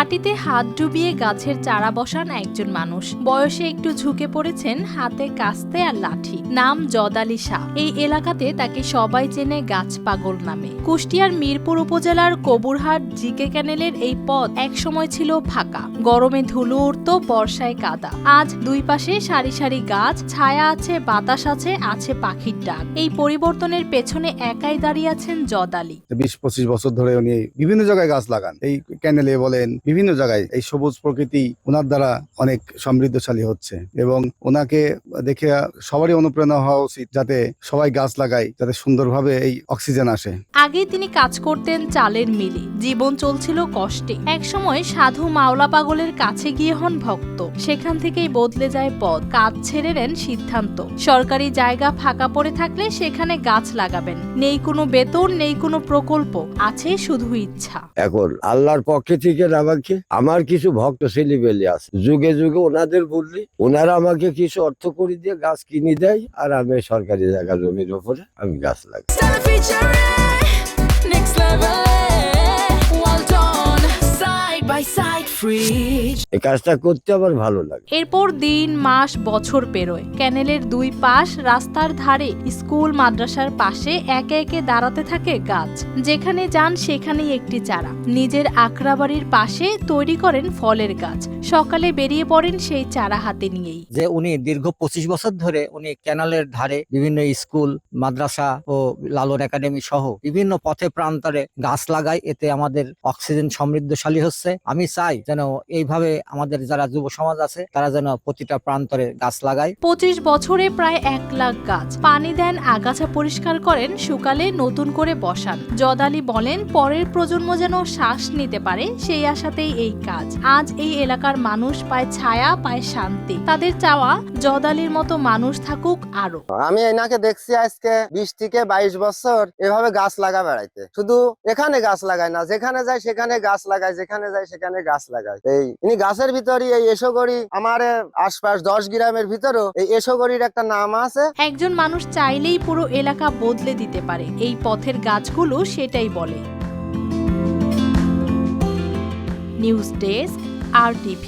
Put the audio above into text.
মাটিতে হাত ডুবিয়ে গাছের চারা বসান একজন মানুষ। বয়সে একটু ঝুঁকে পড়েছেন, হাতে কাস্তে আর লাঠি। নাম জদালি শাহ। এই এলাকাতে তাকে সবাই চেনে গাছ পাগল নামে। কুষ্টিয়ার মিরপুর উপজেলার কবুরহাট জিকে ক্যানেলের এই পথ একসময় ছিল ফাঁকা। গরমে ধুলো উড়ত, বর্ষায় কাদা। আজ দুই পাশে সারি সারি গাছ, ছায়া আছে, বাতাস আছে, আছে পাখির ডাক। এই পরিবর্তনের পেছনে একাই দাঁড়িয়ে আছেন জদালি। 20-25 বছর ধরে উনি বিভিন্ন জায়গায় গাছ লাগান। এই ক্যানেলে বলেন, বিভিন্ন জায়গায় এই সবুজ প্রকৃতি ওনার দ্বারা অনেক সমৃদ্ধশালী হচ্ছে এবং ওনাকে দেখে সবারই অনুপ্রেরণা হওয়া উচিত, যাতে সবাই গাছ লাগায়, যাতে সুন্দরভাবে এই অক্সিজেন আসে। আগে তিনি কাজ করতেন চালের মিলে। জীবন চলছিল কষ্টে। একসময় সাধু মাওলা পাগলের কাছে গিয়ে হন ভক্ত। সেখান থেকেই বদলে যায় পথ। কাজ ছেড়ে নেন সিদ্ধান্ত। সরকারি জায়গা ফাঁকা পড়ে থাকলে সেখানে গাছ লাগাবেন। নেই কোনো বেতন, নেই কোনো প্রকল্প, আছে শুধু ইচ্ছা। এখন আল্লাহর পক্ষে থেকে আমাকে, আমার কিছু ভক্ত ছেলেবেলে আছে, যুগে যুগে ওনাদের বললি, ওনারা আমাকে কিছু অর্থ করে দিয়ে গাছ কিনে দেয়, আর আমি সরকারি জায়গা জমির উপরে আমি গাছ লাগাই। এই কাজটা করতে আমার ভালো লাগে। এরপর দিন, মাস, বছর পেরোয়। ক্যানেলের দুই পাশ, রাস্তার ধারে, স্কুল মাদ্রাসার পাশে একে একে দাঁড়াতে থাকে গাছ। যেখানে যান সেখানেই একটি চারা। নিজের আকরা বাড়ির পাশে তৈরি করেন ফলের গাছ। সকালে বেরিয়ে পড়েন সেই চারা হাতে নিয়েই। যে উনি দীর্ঘ 25 বছর ধরে উনি ক্যানালের ধারে বিভিন্ন স্কুল, মাদ্রাসা ও লালন একাডেমি সহ বিভিন্ন পথে প্রান্তরে গাছ লাগায়। এতে আমাদের অক্সিজেন সমৃদ্ধশালী হচ্ছে। আমি চাই যেন এইভাবে আমাদের যারা যুব সমাজ আছে তারা যেন প্রতিটা প্রান্তরে গাছ লাগায়। 25 বছরে প্রায় 1 লাখ গাছ। পানি দেন, আগাছা পরিষ্কার করেন, শুকালে নতুন করে বসান। জদালি বলেন, পরের প্রজন্ম যেন শ্বাস নিতে পারে, সেই আশাতেই এই কাজ। আজ এই এলাকার মানুষ পায় ছায়া, পায় শান্তি। তাদের চাওয়া জদালির মতো মানুষ থাকুক আরো। আমি এনাকে দেখছি আজকে 20 থেকে 22 বছর এভাবে গাছ লাগা বেড়াইতে। শুধু এখানে গাছ লাগায় না, যেখানে যায় সেখানে গাছ লাগায়, যেখানে যায় সেখানে গাছ লাগায়। এই ইনি গাছের ভিতরই এই এসোগড়ি, আমার আশপাশ 10 গ্রামের ভিতরও এই এসোগড়ির একটা নাম আছে। একজন মানুষ চাইলেই পুরো এলাকা বদলে দিতে পারে। এই পথের গাছগুলো সেটাই বলে। News desk, RTV।